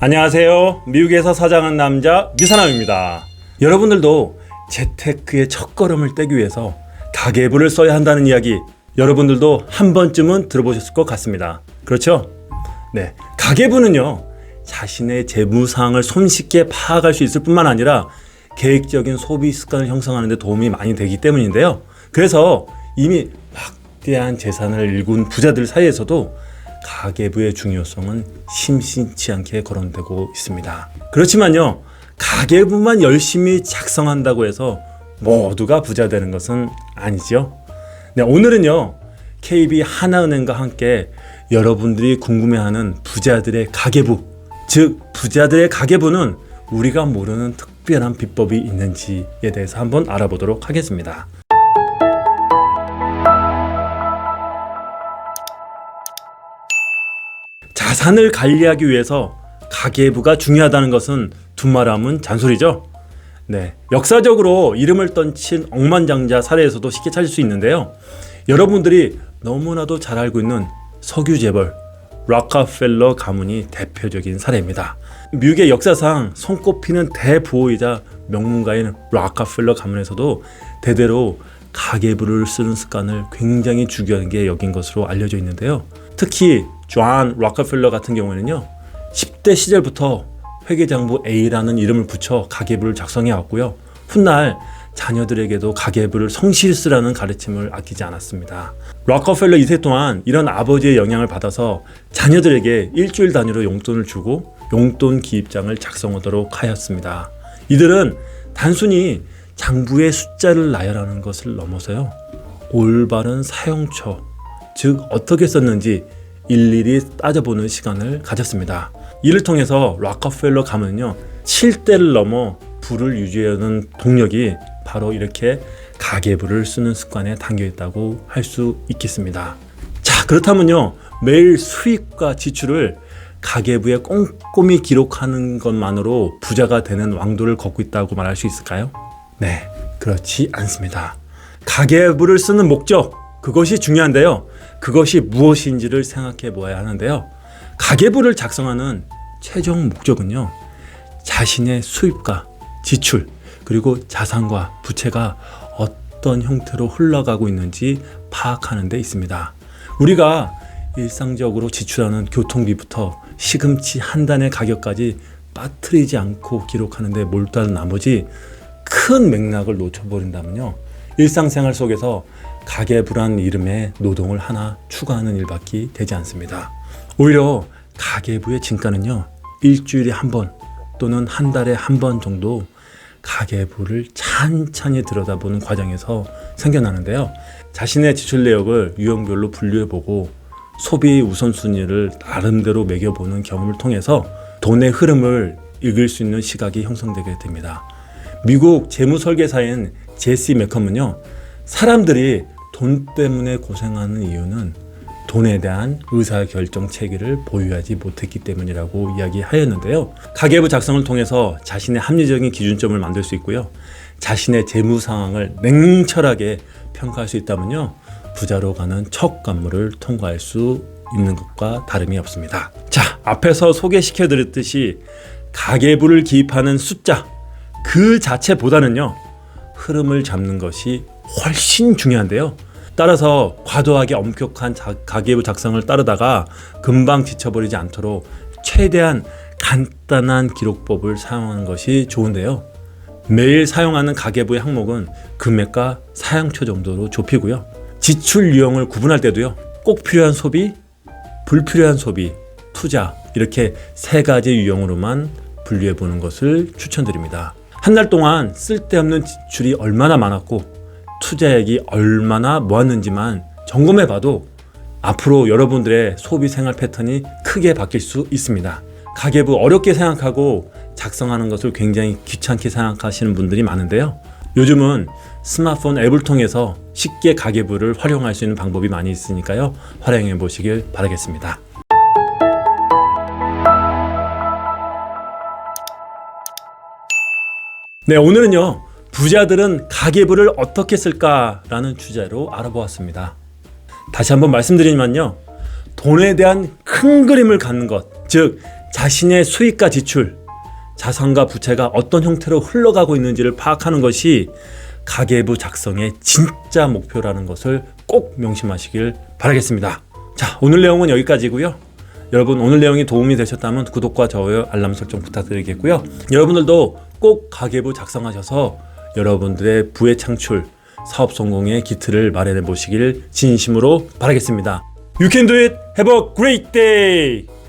안녕하세요. 미국에서 사장한 남자 류사남입니다. 여러분들도 재테크의 첫걸음을 떼기 위해서 가계부를 써야 한다는 이야기 여러분들도 한 번쯤은 들어보셨을 것 같습니다. 그렇죠? 네, 가계부는요 자신의 재무 상황을 손쉽게 파악할 수 있을 뿐만 아니라 계획적인 소비 습관을 형성하는 데 도움이 많이 되기 때문인데요. 그래서 이미 막대한 재산을 일군 부자들 사이에서도 가계부의 중요성은 심심치 않게 거론되고 있습니다. 그렇지만요, 가계부만 열심히 작성한다고 해서 모두가 부자 되는 것은 아니죠. 네, 오늘은요, KB 하나은행과 함께 여러분들이 궁금해하는 부자들의 가계부, 즉 부자들의 가계부는 우리가 모르는 특별한 비법이 있는지에 대해서 한번 알아보도록 하겠습니다. 자산을 관리하기 위해서 가계부가 중요하다는 것은 두말하면 잔소리죠. 네, 역사적으로 이름을 떨친 억만장자 사례에서도 쉽게 찾을 수 있는데요. 여러분들이 너무나도 잘 알고 있는 석유 재벌 록펠러 가문이 대표적인 사례입니다. 미국의 역사상 손꼽히는 대부호이자 명문가인 록펠러 가문에서도 대대로 가계부를 쓰는 습관을 굉장히 중요하게 여긴 것으로 알려져 있는데요. 특히 존 록펠러 같은 경우에는요, 10대 시절부터 회계장부 A라는 이름을 붙여 가계부를 작성해 왔고요. 훗날 자녀들에게도 가계부를 성실히 쓰라는 가르침을 아끼지 않았습니다. 록펠러 2세 동안 이런 아버지의 영향을 받아서 자녀들에게 일주일 단위로 용돈을 주고 용돈 기입장을 작성하도록 하였습니다. 이들은 단순히 장부의 숫자를 나열하는 것을 넘어서요, 올바른 사용처, 즉 어떻게 썼는지 일일이 따져보는 시간을 가졌습니다. 이를 통해서 록펠러 가문은요, 7대를 넘어 부를 유지하는 동력이 바로 이렇게 가계부를 쓰는 습관에 담겨 있다고 할 수 있겠습니다. 자, 그렇다면요, 매일 수입과 지출을 가계부에 꼼꼼히 기록하는 것만으로 부자가 되는 왕도를 걷고 있다고 말할 수 있을까요? 네, 그렇지 않습니다. 가계부를 쓰는 목적, 그것이 중요한데요. 그것이 무엇인지를 생각해 보아야 하는데요. 가계부를 작성하는 최종 목적은요, 자신의 수입과 지출, 그리고 자산과 부채가 어떤 형태로 흘러가고 있는지 파악하는 데 있습니다. 우리가 일상적으로 지출하는 교통비부터 시금치 한 단의 가격까지 빠뜨리지 않고 기록하는 데 몰두한 나머지 큰 맥락을 놓쳐버린다면요, 일상생활 속에서 가계부란 이름의 노동을 하나 추가하는 일밖에 되지 않습니다. 오히려 가계부의 진가는요, 일주일에 한 번 또는 한 달에 한 번 정도 가계부를 찬찬히 들여다보는 과정에서 생겨나는데요. 자신의 지출 내역을 유형별로 분류해보고 소비 우선순위를 나름대로 매겨보는 경험을 통해서 돈의 흐름을 읽을 수 있는 시각이 형성되게 됩니다. 미국 재무설계사인 제시 매컴은요, 사람들이 돈 때문에 고생하는 이유는 돈에 대한 의사결정 체계를 보유하지 못했기 때문이라고 이야기하였는데요. 가계부 작성을 통해서 자신의 합리적인 기준점을 만들 수 있고요. 자신의 재무 상황을 냉철하게 평가할 수 있다면요, 부자로 가는 첫 관문을 통과할 수 있는 것과 다름이 없습니다. 자, 앞에서 소개시켜 드렸듯이 가계부를 기입하는 숫자 그 자체보다는요, 흐름을 잡는 것이 훨씬 중요한데요. 따라서 과도하게 엄격한 가계부 작성을 따르다가 금방 지쳐버리지 않도록 최대한 간단한 기록법을 사용하는 것이 좋은데요. 매일 사용하는 가계부의 항목은 금액과 사용처 정도로 좁히고요. 지출 유형을 구분할 때도요, 꼭 필요한 소비, 불필요한 소비, 투자, 이렇게 세 가지 유형으로만 분류해 보는 것을 추천드립니다. 한 달 동안 쓸데없는 지출이 얼마나 많았고 투자액이 얼마나 모았는지만 점검해 봐도 앞으로 여러분들의 소비 생활 패턴이 크게 바뀔 수 있습니다. 가계부 어렵게 생각하고 작성하는 것을 굉장히 귀찮게 생각하시는 분들이 많은데요. 요즘은 스마트폰 앱을 통해서 쉽게 가계부를 활용할 수 있는 방법이 많이 있으니까요, 활용해 보시길 바라겠습니다. 네, 오늘은요, 부자들은 가계부를 어떻게 쓸까라는 주제로 알아보았습니다. 다시 한번 말씀드리면요, 돈에 대한 큰 그림을 갖는 것, 즉 자신의 수익과 지출, 자산과 부채가 어떤 형태로 흘러가고 있는지를 파악하는 것이 가계부 작성의 진짜 목표라는 것을 꼭 명심하시길 바라겠습니다. 자, 오늘 내용은 여기까지고요. 여러분 오늘 내용이 도움이 되셨다면 구독과 좋아요, 알람 설정 부탁드리겠고요. 여러분들도 꼭 가계부 작성하셔서 여러분들의 부의 창출, 사업 성공의 기틀을 마련해 보시길 진심으로 바라겠습니다. You can do it. Have a great day.